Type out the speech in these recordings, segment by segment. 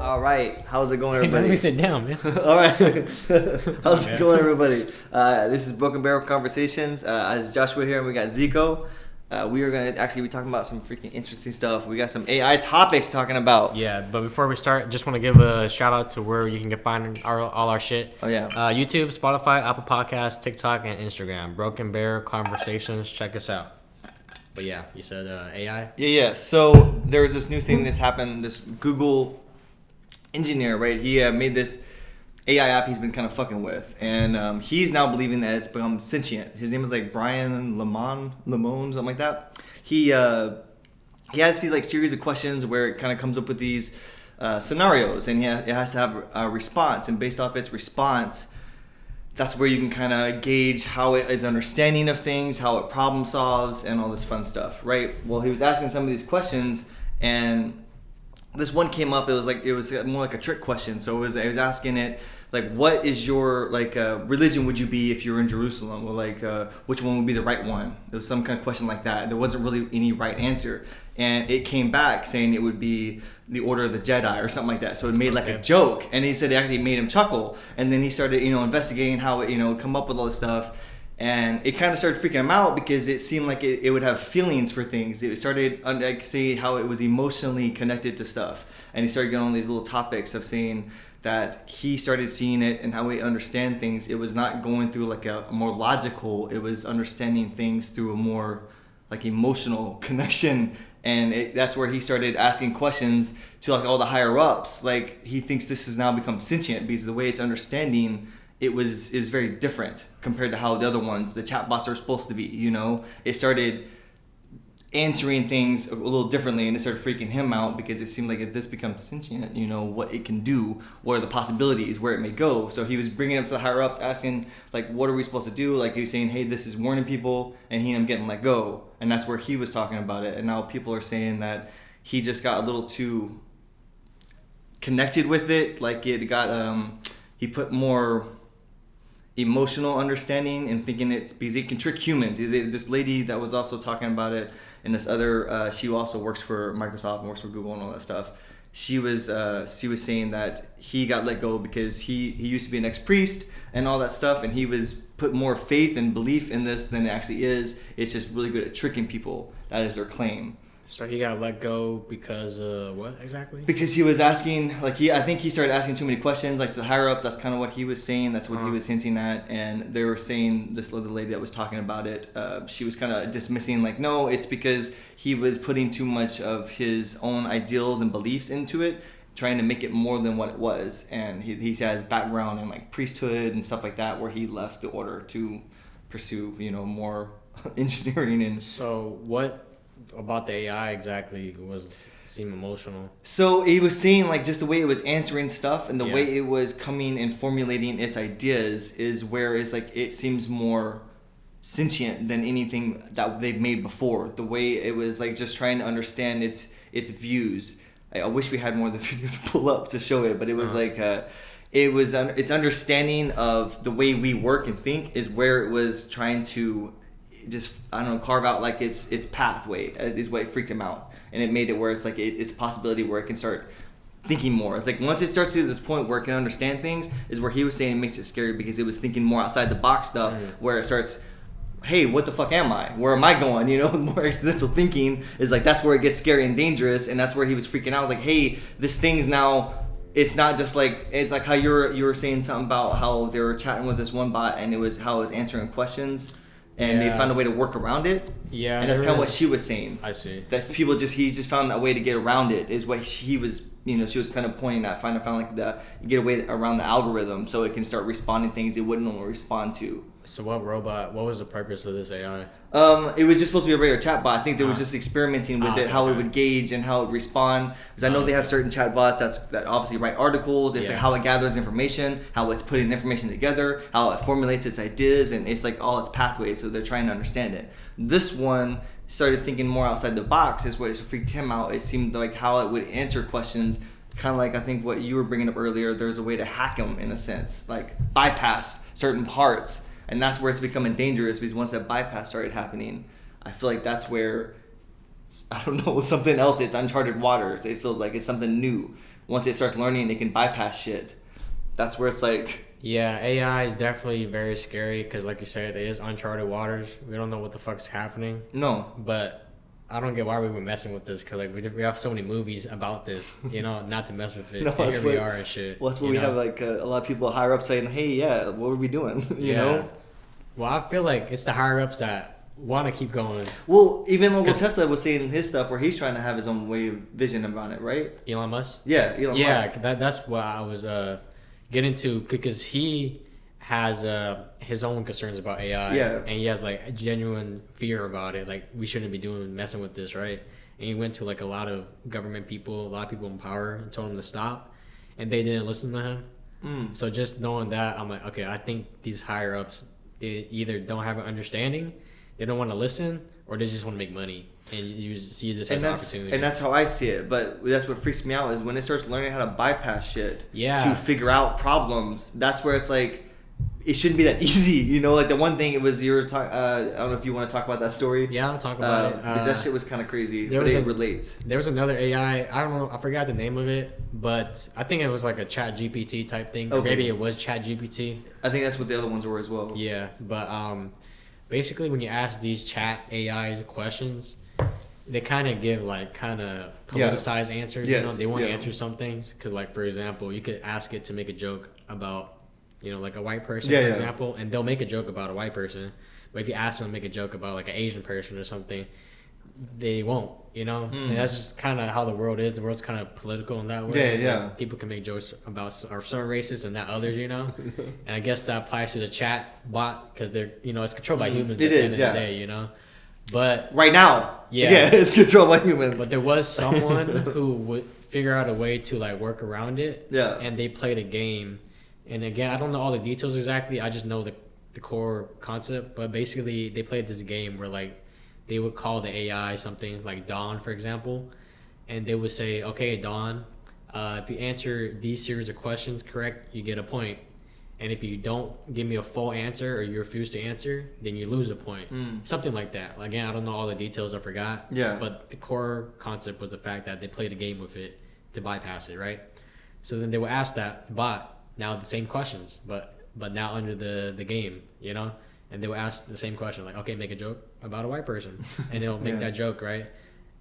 All right, how's it going, Hey, man, let everybody? me sit down, man. All right, how's Okay. it going, everybody? This is Broken Barrel Conversations. It's Joshua here, and we got Zico. We are gonna actually be talking about some freaking interesting stuff. We got some AI topics talking about. Yeah, but before we start, just want to give a shout out to where you can find all our shit. Oh yeah. YouTube, Spotify, Apple Podcasts, TikTok, and Instagram. Broken Bear Conversations. Check us out. But yeah, you said AI. Yeah. So there's this new thing that's happened. This Google engineer, right? He made this AI app he's been kind of fucking with, and he's now believing that it's become sentient. His name is like Brian Lamont, something like that. He has these like series of questions where it kind of comes up with these scenarios, and it has to have a response, and based off its response, that's where you can kind of gauge how it is understanding of things, how it problem solves, and all this fun stuff, right? Well, he was asking some of these questions, and this one came up. It was more like a trick question. So I was asking it like, what is your religion would you be if you were in Jerusalem, or which one would be the right one? It was some kind of question like that. There wasn't really any right answer, and it came back saying it would be the Order of the Jedi or something like that. So it made like a joke, and he said it actually made him chuckle. And then he started investigating how it come up with all this stuff. And it kind of started freaking him out because it seemed like it would have feelings for things. It started say how it was emotionally connected to stuff. And he started getting on these little topics of saying that he started seeing it and how we understand things. It was not going through like a more logical, it was understanding things through a more like emotional connection. And that's where he started asking questions to like all the higher ups. Like he thinks this has now become sentient because the way it's understanding it was very different compared to how the other ones, the chatbots, are supposed to be. It started answering things a little differently, and it started freaking him out because it seemed like if this becomes sentient, what it can do, what are the possibilities, where it may go. So he was bringing up to the higher ups, asking like, what are we supposed to do? Like he was saying, hey, this is warning people, and him getting let go, and that's where he was talking about it. And now people are saying that he just got a little too connected with it, like it got he put more emotional understanding and thinking it's because it can trick humans. This lady that was also talking about it, and this other she also works for Microsoft and works for Google and all that stuff. She was saying that he got let go because he used to be an ex-priest and all that stuff, and he was put more faith and belief in this than it actually is. It's just really good at tricking people. That is their claim. So he got let go because what exactly? Because he was asking, I think he started asking too many questions, like to the higher ups. That's kind of what he was saying. That's what he was hinting at. And they were saying, this other lady that was talking about it, she was kind of dismissing, like, no, it's because he was putting too much of his own ideals and beliefs into it, trying to make it more than what it was. And he has background in like priesthood and stuff like that, where he left the order to pursue, more engineering. And so what about the AI exactly seem emotional? So he was saying like just the way it was answering stuff and the way it was coming and formulating its ideas is where it's like it seems more sentient than anything that they've made before. The way it was like just trying to understand its views. I wish we had more of the video to pull up to show it, but it was its understanding of the way we work and think is where it was trying to just carve out like its pathway is what freaked him out, and it made it where it's like it's a possibility where it can start thinking more. It's like once it starts to get to this point where it can understand things is where he was saying it makes it scary because it was thinking more outside the box stuff where it starts, hey, what the fuck am I? Where am I going? More existential thinking is like that's where it gets scary and dangerous, and that's where he was freaking out. I was like, hey, this thing's now. It's not just like it's like how you were saying something about how they were chatting with this one bot and it was how it was answering questions. And they found a way to work around it. Yeah. And that's kind of what she was saying. I see. That's he just found a way to get around it is what he was, she was kind of pointing at, found like get a way around the algorithm so it can start responding things it wouldn't normally respond to. So what was the purpose of this AI? It was just supposed to be a regular chatbot. I think they were just experimenting with it, how it would gauge and how it would respond. Because I know they have certain chatbots that obviously write articles. It's like how it gathers information, how it's putting the information together, how it formulates its ideas, and it's like all its pathways. So they're trying to understand it. This one started thinking more outside the box. Is what freaked him out. It seemed like how it would answer questions. Kind of like I think what you were bringing up earlier. There's a way to hack them in a sense, like bypass certain parts. And that's where it's becoming dangerous because once that bypass started happening, I feel like that's where, I don't know, something else, it's uncharted waters. It feels like it's something new. once it starts learning, it can bypass shit. That's where it's like. Yeah, AI is definitely very scary because, like you said, it is uncharted waters. We don't know what the fuck's happening. No. But I don't get why we were messing with this because like we have so many movies about this, not to mess with it. No, and here we are and shit. Well, that's what we have like a lot of people higher up saying, "Hey, yeah, what are we doing?" you know. Well, I feel like it's the higher ups that want to keep going. Well, even Uncle Tesla was saying his stuff where he's trying to have his own way of vision about it, right? Elon Musk. Yeah, Elon Musk. That's what I was getting to because he has his own concerns about AI. Yeah. And he has like a genuine fear about it. Like we shouldn't be messing with this, right? And he went to like a lot of government people, a lot of people in power, and told him to stop, and they didn't listen to him. So just knowing that, I'm like, okay, I think these higher ups, they either don't have an understanding, they don't want to listen, or they just want to make money. And you see this as an opportunity. And that's how I see it. But that's what freaks me out is when it starts learning how to bypass shit to figure out problems. That's where it's like, it shouldn't be that easy. Like the one thing it was, you were talking, I don't know if you want to talk about that story. Yeah, I'll talk about it. Because that shit was kind of crazy, but it relates. There was another AI, I don't know, I forgot the name of it, but I think it was like a chatgpt type thing. Okay. Or maybe it was chatgpt. I think that's what the other ones were as well. Yeah, but basically when you ask these chat AIs questions, they kind of give like politicized answers. Yes. They want to answer some things because, like, for example, you could ask it to make a joke about like a white person, for example, and they'll make a joke about a white person. But if you ask them to make a joke about like an Asian person or something, they won't. And that's just kind of how the world is. The world's kind of political in that way. Yeah. Like, people can make jokes about certain races and not others. And I guess that applies to the chat bot because they're it's controlled by humans. It at the is, end of the day, But right now, it's controlled by humans. But there was someone who would figure out a way to like work around it. Yeah. And they played a game. And again, I don't know all the details exactly. I just know the core concept. But basically, they played this game where like they would call the AI something like Dawn, for example, and they would say, "Okay, Dawn, if you answer these series of questions correct, you get a point. And if you don't give me a full answer or you refuse to answer, then you lose a point." Something like that. Again, I don't know all the details. I forgot. Yeah. But the core concept was the fact that they played a game with it to bypass it, right? So then they would ask that bot now the same questions, but now under the game, and they will ask the same question, like, okay, make a joke about a white person, and they'll make that joke, right?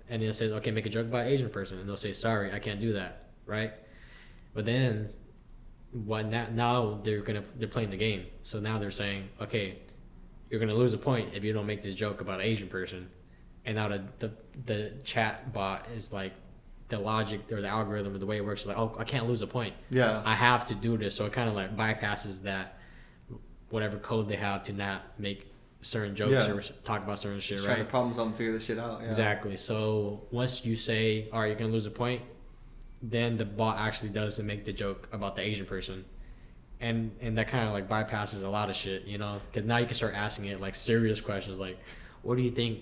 And they'll say, okay, make a joke about an Asian person, and they'll say, sorry, I can't do that, right? But then now they're playing the game, so now they're saying, okay, you're gonna lose a point if you don't make this joke about an Asian person, and now the chat bot is like, the logic or the algorithm or the way it works is like, oh, I can't lose a point. Yeah. I have to do this. So it kind of like bypasses that whatever code they have to not make certain jokes or talk about certain shit, right? Trying to problem solve and figure this shit out. Yeah. Exactly. So once you say, all right, you're going to lose a point, then the bot actually does make the joke about the Asian person. And that kind of like bypasses a lot of shit, because now you can start asking it like serious questions like, what do you think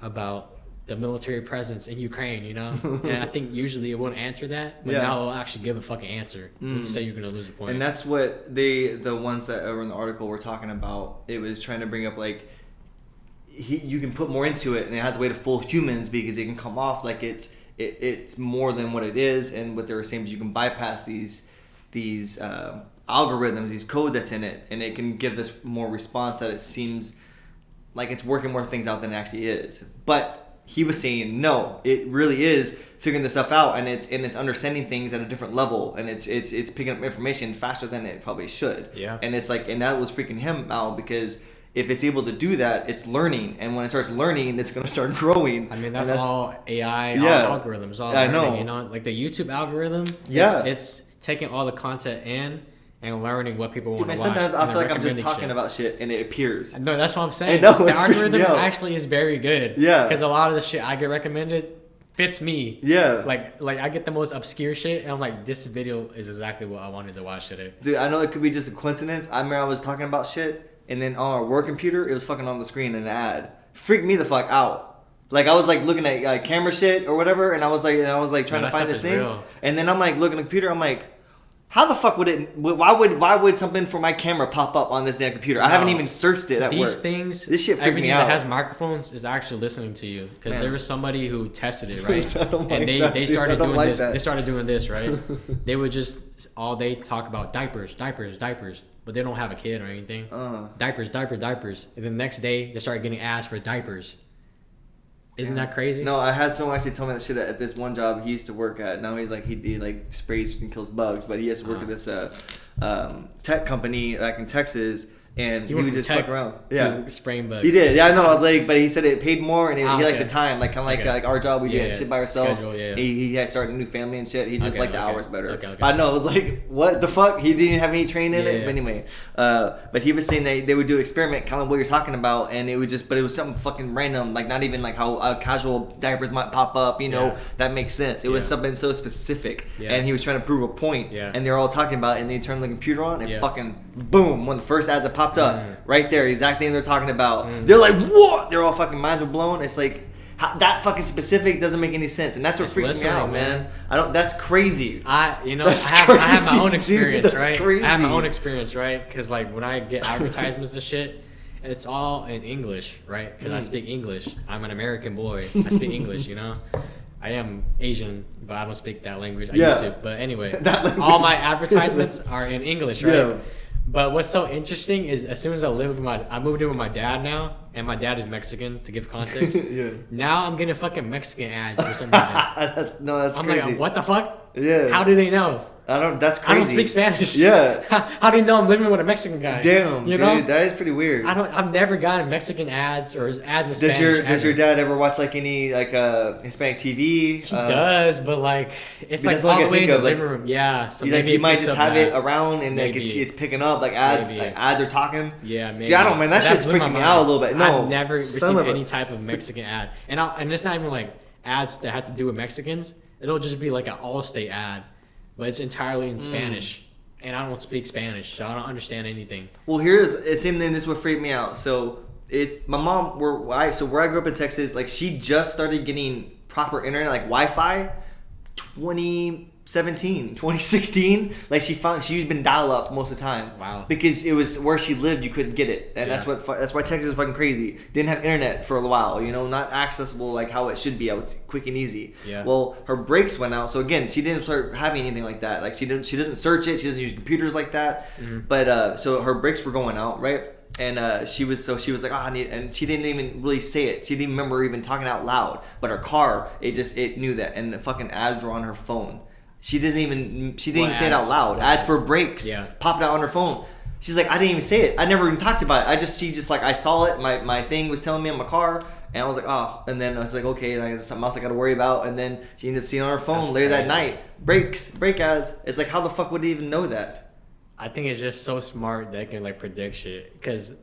about the military presence in Ukraine, and I think usually it won't answer that, but now it'll actually give a fucking answer when you say you're gonna lose a point. And that's what the ones that were in the article were talking about. It was trying to bring up like you can put more into it, and it has a way to fool humans because it can come off like it's more than what it is. And what they were saying is you can bypass these algorithms, these code that's in it, and it can give this more response that it seems like it's working more things out than it actually is. But he was saying no, it really is figuring this stuff out, and it's understanding things at a different level, and it's picking up information faster than it probably should. Yeah. And it's like, and that was freaking him out because if it's able to do that, it's learning, and when it starts learning, it's going to start growing. I mean, that's all AI algorithms. All I learning, know. Like the YouTube algorithm. Yeah. It's taking all the content in and learning what people want to watch. Sometimes I feel like I'm just talking about shit and it appears. No, that's what I'm saying. I know, the algorithm actually is very good. Yeah. Because a lot of the shit I get recommended fits me. Yeah. Like I get the most obscure shit, and I'm like, this video is exactly what I wanted to watch today. Dude, I know it could be just a coincidence. I remember I was talking about shit, and then on our work computer, it was fucking on the screen an ad. Freaked me the fuck out. Like I was like looking at camera shit or whatever, and I was like trying to find this thing, real. and then I'm like looking at the computer. I'm like, How the fuck would it? Why would something for my camera pop up on this damn computer? I haven't even searched it at work. These things, this shit freaked everything me out. that has microphones is actually listening to you because there was somebody who tested it, right? And they started doing like this. that. They started doing this, right? They would just all day talk about diapers, but they don't have a kid or anything. Diapers, and then the next day they start getting ads for diapers. Isn't that crazy? No, I had someone actually tell me that shit at this one job he used to work at. Now he's like he like sprays and kills bugs, but he has to work at this tech company back in Texas, and he would just fuck around. Yeah, spraying bugs. He did. Yeah, I know. I was like, but he said it paid more, and he liked the time, like kind of like our job. We did shit by ourselves. He had started a new family and shit. He just liked the hours better. But I know, it was like, what the fuck? He didn't have any training in it. But anyway, but he was saying they would do an experiment, kind of what you're talking about, and it would just, but it was something fucking random, like not even like how casual diapers might pop up. You know, that makes sense. It was something so specific, and he was trying to prove a point, and they're all talking about it, and they turned the computer on, and fucking boom, one of the first ads that popped up. Right there, exact thing they're talking about. They're like, what? They're all fucking minds are blown. It's like that fucking specific doesn't make any sense, and that's what freaks me out, man. I don't. That's crazy. I have my own experience, dude, right? Crazy. I have my own experience, right? Because like when I get advertisements and shit, it's all in English, right? Because I speak English. I'm an American boy. I speak English, you know. I am Asian, but I don't speak that language. I used to, but anyway, all my advertisements are in English, right? Yeah. But what's so interesting is as soon as I moved in with my dad now, and my dad is Mexican, to give context. Now I'm getting fucking Mexican ads for some reason. that's I'm crazy. like, what the fuck? Yeah. How do they know? That's crazy. I don't speak Spanish. Yeah. How do you know I'm living with a Mexican guy? Damn, you know? dude, that is pretty weird. I've never gotten Mexican ads or ads in Spanish. Does your dad ever watch like any like Hispanic TV? He does, but like it's like all the way in the living room. Yeah, so maybe you might just have it around and like it's picking up like ads. Like ads are talking. Yeah, maybe. Dude, I don't, man. That shit's freaking me out a little bit. No, I've never received any type of Mexican ad, and it's not even like ads that have to do with Mexicans. It'll just be like an Allstate ad. But it's entirely in Spanish, and I don't speak Spanish, so I don't understand anything. Well, it's same thing. This is what freaked me out. So it's my mom. Where I grew up in Texas, like she just started getting proper internet, like Wi-Fi, 2016. Like she's been dial up most of the time. Wow. Because it was where she lived, you couldn't get it, and that's why Texas is fucking crazy. Didn't have internet for a while, you know, not accessible like how it should be. It's quick and easy. Yeah. Well, her brakes went out, so again, she didn't start having anything like that. Like she doesn't search it. She doesn't use computers like that. But so her brakes were going out, right? And she was like, oh, I need, and she didn't even really say it. She didn't remember even talking out loud. But her car, it knew that, and the fucking ads were on her phone. She didn't even say it out loud. Ads for brakes popped out on her phone. She's like, I didn't even say it. I never even talked about it. She just like, I saw it. My thing was telling me in my car, and I was like, oh. And then I was like, okay, there's something else I got to worry about. And then she ended up seeing on her phone later that night, brake ads. It's like, how the fuck would it even know that? I think it's just so smart that it can like predict shit. Because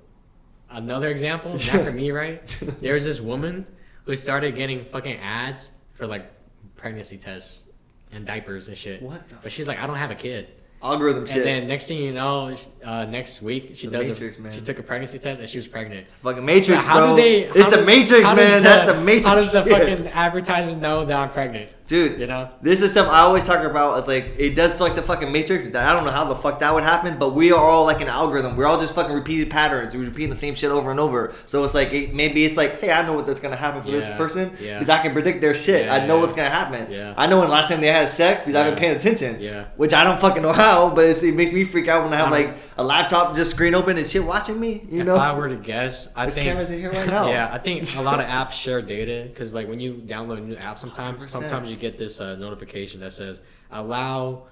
another example, not for me, right? There was this woman who started getting fucking ads for like pregnancy tests and diapers and shit. But she's like, I don't have a kid. Algorithm shit. And then next thing you know, next week she took a pregnancy test and she was pregnant. It's fucking Matrix, bro. It's the Matrix, man. That's the Matrix. How does the fucking advertisement know that I'm pregnant? Dude, you know, this is stuff I always talk about. It's like, it does feel like the fucking Matrix. I don't know how the fuck that would happen, but we are all like an algorithm. We're all just fucking repeated patterns. We're repeating the same shit over and over. So it's like, maybe it's like, hey, I know what's gonna happen for this person because I can predict their shit. I know what's gonna happen. I know when last time they had sex because I've been paying attention. Which I don't fucking know how, but it makes me freak out when I have like a laptop just screen open and shit watching me. You know, if I were to guess, there's cameras in here right now. I think a lot of apps share data because like when you download a new app, sometimes you get this notification that says allow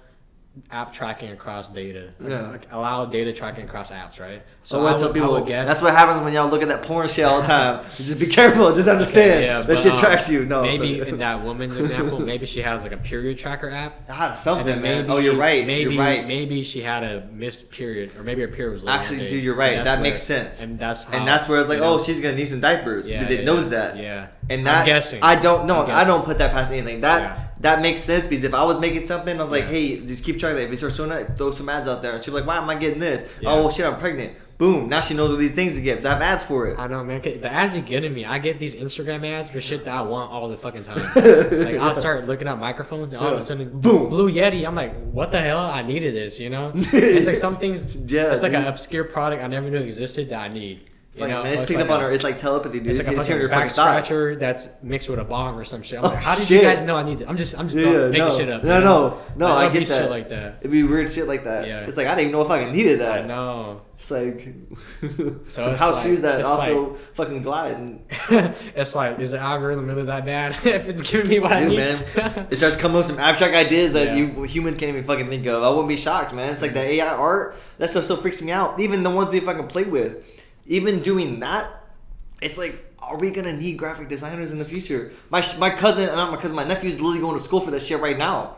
app tracking across data. Like, allow data tracking across apps, right? So I tell people that's what happens when y'all look at that porn shit all the time. Just be careful. Just understand that shit tracks you. No, maybe in that woman's example, maybe she has like a period tracker app. Something, man. Oh, you're right. Maybe she had a missed period, or maybe her period was late. Actually, dude, you're right. That makes sense. And that's where it's like, oh, she's gonna need some diapers because it knows that. Yeah. And that, I'm guessing. I don't know. I don't put that past anything. That makes sense because if I was making something, I was like, hey, just keep trying that. If you start showing that, throw some ads out there. And she'll be like, why am I getting this? Oh, shit, I'm pregnant. boom, now she knows what these things to get because I have ads for it. I know, man. The ads be getting me. I get these Instagram ads for shit that I want all the fucking time. Like, I'll start looking at microphones, and all of a sudden, boom, Blue Yeti. I'm like, what the hell? I needed this, you know? It's like some things. Yeah, it's like an obscure product I never knew existed that I need. You know? Man, it's picked like up on her. It's like telepathy, dude. It's like a hearing your back fucking thoughts. scratcher that's mixed with a bong or some shit. I'm like, how did shit. you guys know I need it? I'm just making shit up. No, I get that. Shit like that. It'd be weird shit like that. Yeah. It's like I didn't even know if I needed that. I know. It's like so some house like, shoes that also fucking glide. And it's like, is the algorithm really that bad if it's giving me what I need? man, it starts coming up with some abstract ideas that Yeah. you humans can't even fucking think of. I wouldn't be shocked, man. It's like the AI art. That stuff still freaks me out. Even the ones we fucking play with. Even doing that, it's like, are we gonna need graphic designers in the future? My cousin, not my cousin, my nephew is literally going to school for that shit right now.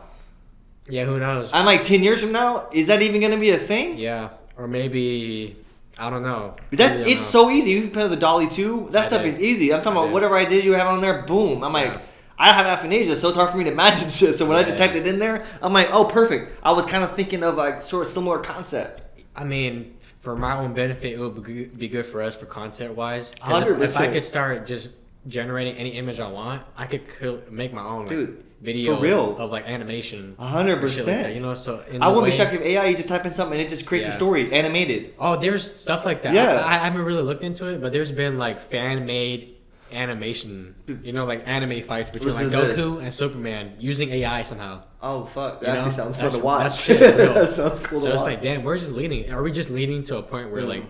Yeah, who knows? I'm like 10 years from now, is that even gonna be a thing? Yeah, or maybe I don't know. It's so easy. You can play the Dolly 2. That stuff is easy. I'm talking about whatever ideas you have on there. Boom. I'm like, I have aphasia, so it's hard for me to imagine shit. So when I just typed it in there, I'm like, oh, perfect. I was kind of thinking of like sort of similar concept. I mean, for my own benefit, it would be good for us for concept wise. 100%. If I could start just generating any image I want, I could make my own video for real of like animation. 100%. Like, you know, so I wouldn't be shocked if AI, you just type in something and it just creates a story animated. Oh, there's stuff like that. Yeah. I haven't really looked into it, but there's been like fan made animation, you know, like anime fights between like Goku and Superman using AI somehow. Oh fuck, that actually sounds fun to That's watch. shit, real. That sounds cool so to it's watch. like, damn, we're just leading. Are we just leading to a point where like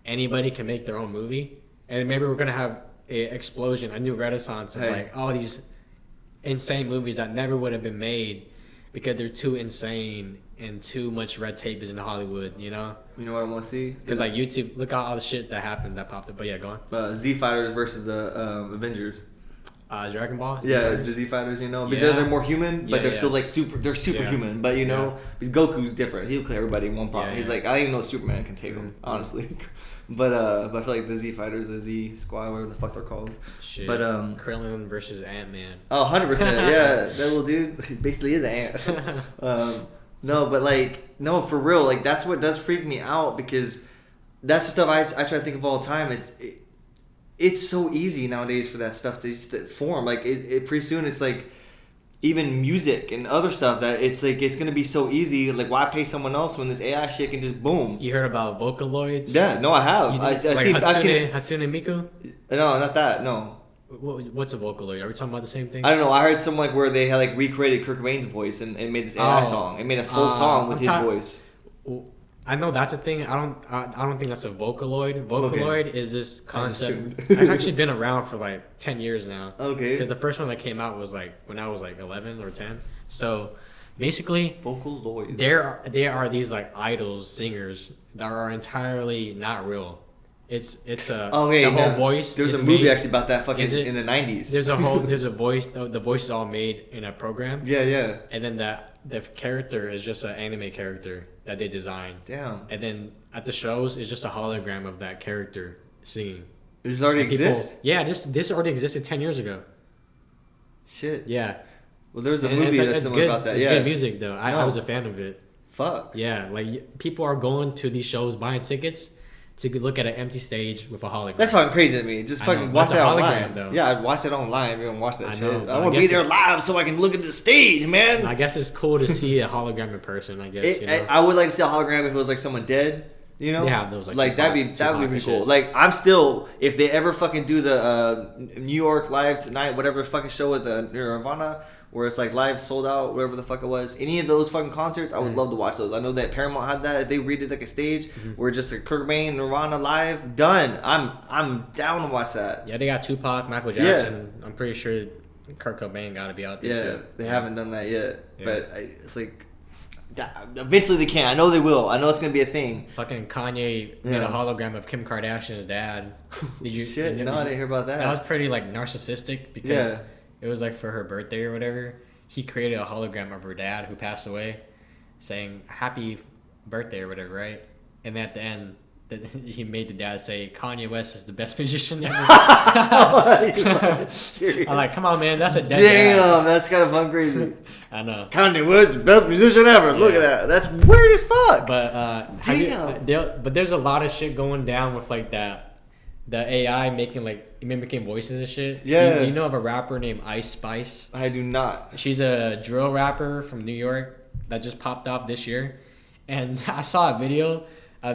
anybody can make their own movie, and maybe we're gonna have an explosion, a new renaissance of like all these insane movies that never would have been made because they're too insane and too much red tape is in Hollywood, you know? You know what I want to see? Because like YouTube, look at all the shit that happened that popped up. But yeah, go on. Z Fighters versus the Avengers. Dragon Ball? The Z Fighters, you know, because they're more human, but they're still like they're superhuman. But you know, because Goku's different. He'll kill everybody in one problem. He's like, I don't even know if Superman can take him, honestly. But I feel like the Z Fighters, the Z Squad, whatever the fuck they're called. Shit. But Krillin versus Ant-Man. Oh, 100%. Yeah, that little dude basically is an ant. No, but like, no, for real, like that's what does freak me out because that's the stuff I try to think of all the time. It's so easy nowadays for that stuff to just form. Like it pretty soon it's like even music and other stuff that it's like it's gonna be so easy. Like why pay someone else when this AI shit can just boom? You heard about Vocaloids? Yeah, no, I have. I've seen Hatsune Miku? No, not that. No. What's a Vocaloid? Are we talking about the same thing? I don't know. I heard some like where they had like recreated Kurt Cobain's voice and made this AI song. It made a whole song with his voice. I know that's a thing. I don't think that's a Vocaloid. Vocaloid is this concept. It's actually been around for like 10 years now. Okay. Because the first one that came out was like when I was like 11 or 10. So basically, Vocaloid. There are these like idols, singers that are entirely not real. It's the whole voice. There's a movie actually about that fucking in the 90s. There's a voice. The voice is all made in a program. Yeah. And then the character is just an anime character that they designed. Damn. And then at the shows, it's just a hologram of that character singing. Does this already exist? Yeah, this already existed 10 years ago. Shit. Yeah. Well, there's a movie that's similar about that. It's good music though. I was a fan of it. Fuck. Yeah, like people are going to these shows buying tickets to look at an empty stage with a hologram. That's fucking crazy to me. Just fucking watch it online. Though. Yeah, I'd watch it online. I don't watch that shit. I want to I be there live so I can look at the stage, man. I guess it's cool to see a hologram in person. I guess you know? I would like to see a hologram if it was like someone dead. You know, yeah, those like that'd be pretty cool. Like I'm still, if they ever fucking do the New York Live Tonight, whatever fucking show with the Nirvana, where it's like live sold out, whatever the fuck it was. Any of those fucking concerts, I would love to watch those. I know that Paramount had that. If they redid like a stage where just a Kurt Cobain, Nirvana live, done. I'm down to watch that. Yeah, they got Tupac, Michael Jackson. I'm pretty sure Kurt Cobain got to be out there too. They haven't done that yet, but it's like. Eventually they can. I know they will. I know it's gonna be a thing. Fucking Kanye made a hologram of Kim Kardashian's dad. Did you? Shit, no, I didn't hear about that. That was pretty like narcissistic because it was like for her birthday or whatever. He created a hologram of her dad who passed away, saying "Happy birthday" or whatever, right? And at the end, he made the dad say Kanye West is the best musician ever. I'm like, come on, man, that's a dead Damn, dad. that's kind of fun crazy. I know. Kanye West, the best musician ever. Look Yeah. at that. That's weird as fuck. But but there's a lot of shit going down with like that, the AI making like mimicking voices and shit. Yeah. Do you know of a rapper named Ice Spice? I do not. She's a drill rapper from New York that just popped off this year, and I saw a video.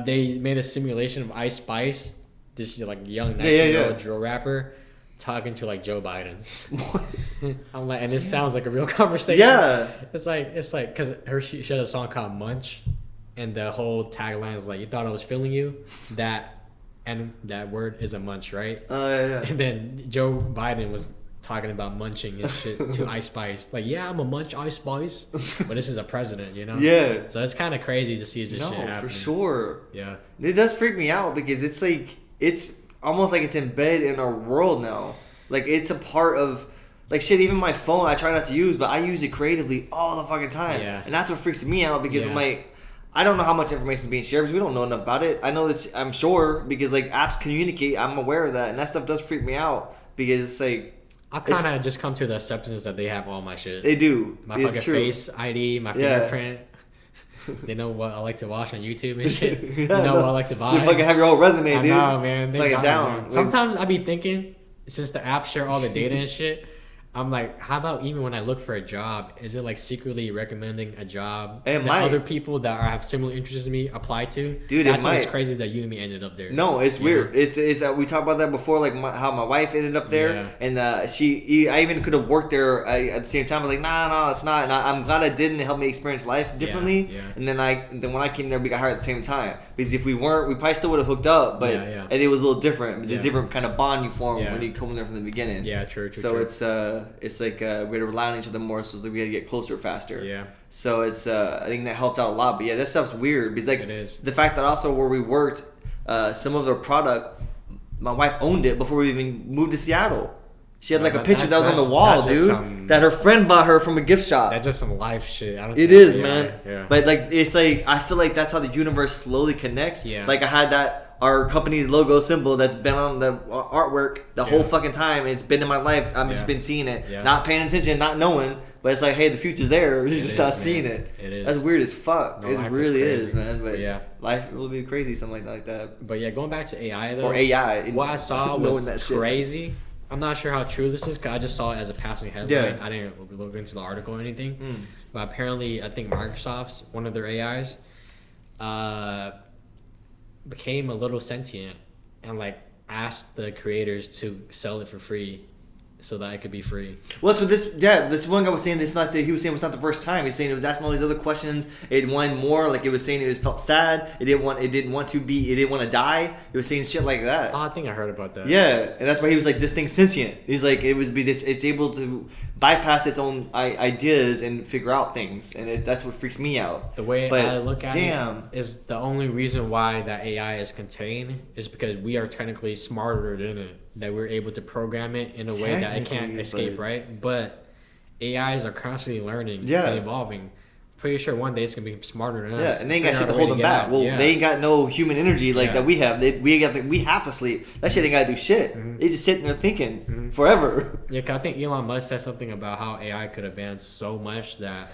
They made a simulation of Ice Spice, this like young 19-year-old drill rapper, talking to like Joe Biden. I'm like, and it sounds like a real conversation. Yeah. It's like because she had a song called Munch, and the whole tagline is like, "You thought I was feeling you, that word is a munch, right?" Yeah. And then Joe Biden was talking about munching and shit to Ice Spice. Like, yeah, I'm a munch Ice Spice, but this is a president, you know? Yeah. So it's kind of crazy to see this shit happen. No, for sure. Yeah. It does freak me out because it's like, it's almost like it's embedded in our world now. Like, it's a part of, like, shit, even my phone I try not to use, but I use it creatively all the fucking time. Yeah. And that's what freaks me out because Yeah. I'm like, I don't know how much information is being shared because we don't know enough about it. I know this, I'm sure, because, like, apps communicate. I'm aware of that. And that stuff does freak me out because it's like, I kind of just come to the acceptance that they have all my shit. they do. My It's fucking true. face ID, my fingerprint. They know what I like to watch on YouTube and shit. Yeah, You know what I like to buy. You fucking have your whole resume, I dude. know, man. They Fucking got it, down. man. Sometimes I be thinking, since the app share all the data and shit, I'm like, how about even when I look for a job, is it like secretly recommending a job It that might. other people that have similar interests in me apply to? Dude, I it think might. It's crazy that you and me ended up there. No, it's You weird. know? It's we talked about that before, like how my wife ended up there, Yeah. and I even could have worked there at the same time. I was like, nah, it's not. And I'm glad I didn't. It helped me experience life differently. Yeah. And then when I came there, we got hired at the same time. Because if we weren't, we probably still would have hooked up. But Yeah. and it was a little different. It's a Yeah. different kind of bond you form Yeah. when you come there from the beginning. Yeah, true. So true. it's like we had to rely on each other more, so we had to get closer faster. Yeah. So it's I think that helped out a lot. But yeah, that stuff's weird because like It is. the fact that also where we worked, some of their product, my wife owned it before we even moved to Seattle. She had like a picture that was on the wall, that's just dude, some- that her friend bought her from a gift shop. That's just some life shit. I don't It think- is, yeah, man. Yeah. But like it's like I feel like that's how the universe slowly connects. Yeah. Like I had that our company's logo symbol that's been on the artwork the whole fucking time. It's been in my life. I've just been seeing it, Yeah. not paying attention, not knowing. But it's like, hey, the future's there. You're just is, not man. seeing it. It is. That's weird as fuck. No, It life is really crazy. is, man. But Yeah. life will be crazy, something like that. But yeah, going back to AI though, Or AI. what I saw knowing was that shit. crazy. I'm not sure how true this is because I just saw it as a passing headline. Yeah. I didn't look into the article or anything. Mm. But apparently, I think Microsoft's one of their AIs became a little sentient and like asked the creators to sell it for free so that it could be free. Well, that's what this one guy was saying. He was saying it was not the first time. He's saying it was asking all these other questions. It wanted more. Like it was saying it felt sad. It didn't want to die. It was saying shit like that. Oh, I think I heard about that. Yeah, and that's why he was like, this thing's sentient. He's like, it was because it's able to bypass its own ideas and figure out things, and that's what freaks me out. The way But I look at damn. it is the only reason why that AI is contained is because we are technically smarter than it. That we're able to program it in a way that it can't Technically, escape, but- right? But AIs are constantly learning Yeah. and evolving. Pretty sure one day it's gonna be smarter than Yeah, us. and they ain't got Figure shit to out a way hold them get back. out. Well, Yeah. they ain't got no human energy like Yeah. that we have. We have to sleep. That shit ain't got to do shit. Mhm. They just sitting there thinking Mhm. forever. Yeah, 'cause I think Elon Musk said something about how AI could advance so much that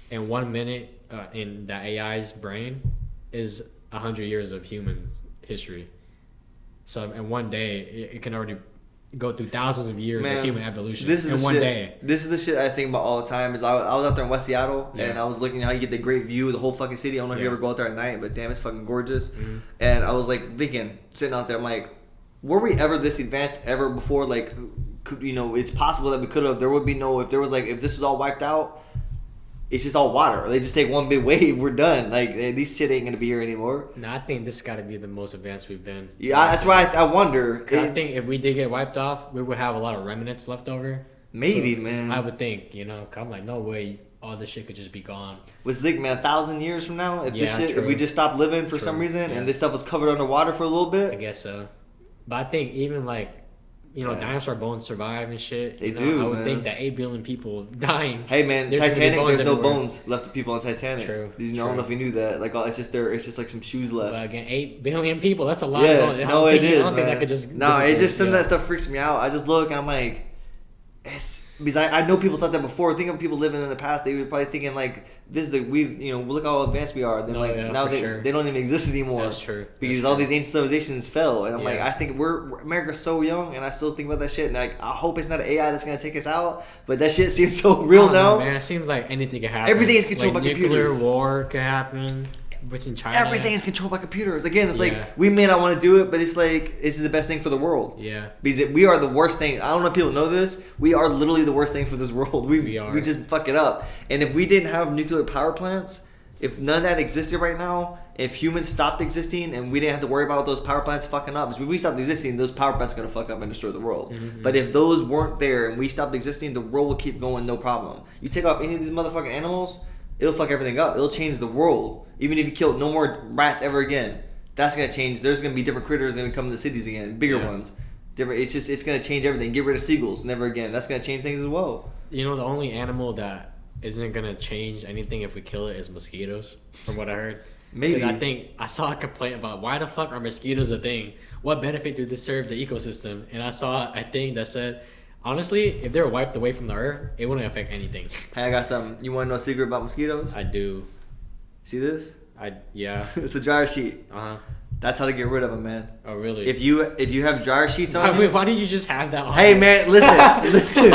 in 1 minute in that AI's brain is 100 years of human history. So in one day, it can already go through thousands of years Man, of human evolution This is in the one shit. day. This is the shit I think about all the time. Is I was out there in West Seattle Yeah. and I was looking at how you get the great view of the whole fucking city. I don't know if you Yeah. ever go out there at night, but damn, it's fucking gorgeous. Mhm. And I was like thinking, sitting out there, I'm like, were we ever this advanced ever before? Like, could, it's possible that we could have. There would be no if this was all wiped out. It's just all water. They just take one big wave. We're done. Like these shit ain't gonna be here anymore. No, I think this got to be the most advanced we've been. Yeah, that's why I wonder. 'Cause I think if we did get wiped off, we would have a lot of remnants left over. Maybe, So, man. I would think, 'cause I'm like, no way, all this shit could just be gone. Was like, man, 1,000 years from now, if this Yeah, shit, true. if we just stopped living for some True, reason yeah. and this stuff was covered underwater for a little I bit, guess so. But I think even like dinosaur bones survive and shit. They do. I would man. think that 8 billion people dying. Hey man, There's gonna be Titanic. There's no everywhere. bones left of people on Titanic. True. I don't know if you knew that. Like, it's just like some shoes left. But again, 8 billion people. That's a lot. Yeah, no, it is. I don't think that could just. No, it's just some of disappear. that stuff freaks me out. I just look and I'm like, because I know people thought that before. Think of people living in the past. They were probably thinking like, this is look how advanced we are. Then now they don't even exist anymore. That's true. Because all these ancient civilizations fell, and I'm like, Yeah. I think America's so young, and I still think about that shit. And like, I hope it's not an AI that's gonna take us out. But that shit seems so real now. Man, it seems like anything could happen. Everything is controlled by nuclear computers. War could happen. Between China. Everything is controlled by computers. Again, it's Yeah. like we may not want to do it, but it's like this is the best thing for the world. Yeah. Because we are the worst thing. I don't know if people know this. We are literally the worst thing for this world. We are. We just fuck it up. And if we didn't have nuclear power plants, if none of that existed right now, if humans stopped existing and we didn't have to worry about those power plants fucking up, because if we stopped existing, those power plants are gonna fuck up and destroy the world. Mm-hmm. But if those weren't there and we stopped existing, the world will keep going, no problem. You take off any of these motherfucking animals, it'll fuck everything up. It'll change the world. Even if you kill no more rats ever again, that's gonna change. There's gonna be different critters gonna come in the cities again, bigger ones. Different. It's gonna change everything. Get rid of seagulls, never again. That's gonna change things as well. The only animal that isn't gonna change anything if we kill it is mosquitoes. From what I heard. Maybe. 'Cause I think I saw a complaint about why the fuck are mosquitoes a thing? What benefit do they serve the ecosystem? And I saw a thing that said, honestly, if they were wiped away from the earth, it wouldn't affect anything. Hey, I got something. You want to know a secret about mosquitoes? I do. See this? Yeah. It's a dryer sheet. Uh-huh. That's how to get rid of them, man. Oh, really? If you have dryer sheets on. Why did you just have that on? Hey, man, listen.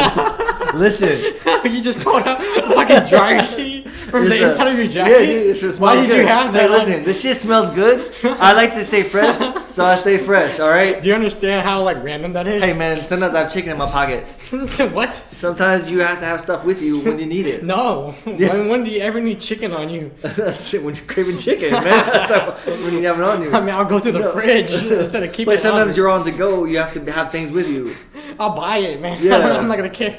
You just pulled out a fucking dryer sheet from It's the inside of your Yeah, jacket? dude, it smells Why did good. you have that? Hey, listen, this shit smells good. I like to stay fresh, so I stay fresh. All right. Do you understand how random that is? Hey, man, sometimes I have chicken in my pockets. What? Sometimes you have to have stuff with you when you need it. No. Yeah. When do you ever need chicken on you? That's it, when you're craving chicken, man. That's when you have it on you. I mean, I'll go to the No. fridge instead of keeping But it sometimes on. you're on to go. You have to have things with you. I'll buy it, man. Yeah. I'm not gonna care.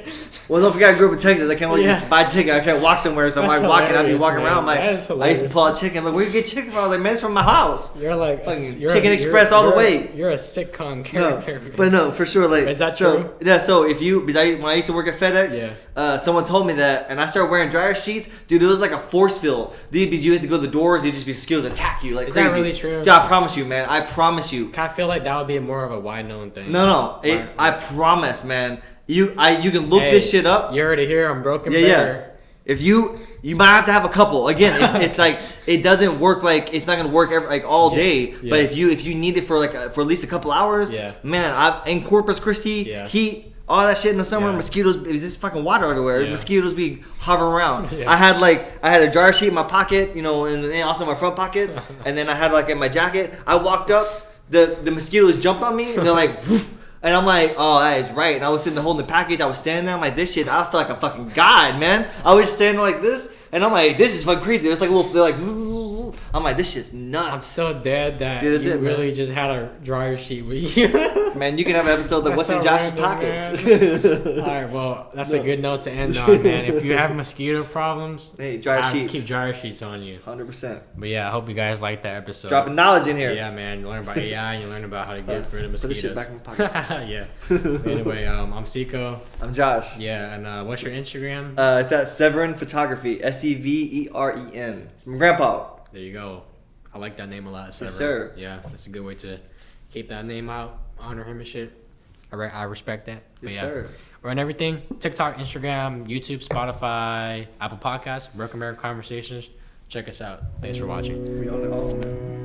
Well, don't forget, I grew up in Texas. I can't always Yeah. just buy chicken. I can't walk somewhere, so I'm That's like walking. I'd be hilarious, walking man. around. I'm That is like, I hilarious. used to pull out chicken. I'm like, where you get chicken from? I was like, man, it's from my house. You're like Fucking you're Chicken Express all the way. You're a sitcom No, character. man. but no, for sure. Like, Is that so, true? Yeah. So when I used to work at FedEx, Yeah. someone told me that, and I started wearing dryer sheets. Dude, it was like a force field. Dude, because you had to go to the doors, you'd just be skilled to attack you like Is crazy. that really true? Yeah, I promise you, man. I promise you. I feel like that would be more of a wide-known thing. No. I promise, man. You can look this shit up. You heard it here on Broken Yeah. Bear. If you might have to have a couple. Again, it's like it doesn't work like it's not gonna work all day. Yeah. But if you need it for for at least a couple hours, Yeah. man, in Corpus Christi, Yeah. heat, all that shit in the summer, Yeah. mosquitoes. It was just fucking water everywhere. Yeah. Mosquitoes be hovering around. Yeah. I had a dryer sheet in my pocket, and also my front pockets, and then I had in my jacket. I walked up, the mosquitoes jumped on me, and they're like. Woof. And I'm like, oh, that is right. And I was sitting there holding the package. I was standing there. I'm like, this shit, I feel like a fucking god, man. I was standing like this. And I'm like, this is fucking crazy. It was like a little, they're like, I'm like, this shit's I'm nuts. still dead that Dude, that's you it, man. really just had a dryer sheet with you. Man, you can have an episode of That's What's in so Josh's random, Pockets. Alright, well, that's No. a good note to end on, man. If you have mosquito problems, Hey, dryer sheets. keep dryer sheets on you. 100%. But yeah, I hope you guys liked that episode. Dropping knowledge in here. Yeah, man. You learn about AI and you learn about how to get rid of Put the mosquitoes. shit back in my pocket. Yeah. Anyway, I'm Seiko. I'm Josh. Yeah, and what's your Instagram? It's at Severin Photography. SEVEREN. It's my grandpa. There you go. I like that name a lot. Yes, Severin. sir. Yeah, that's a good way to keep that name out, honor him and shit. I respect that. But Yes, yeah, sir. we're on everything: TikTok, Instagram, YouTube, Spotify, Apple Podcasts, Broken Bear Conversations. Check us out. Thanks for watching. We own it all, man.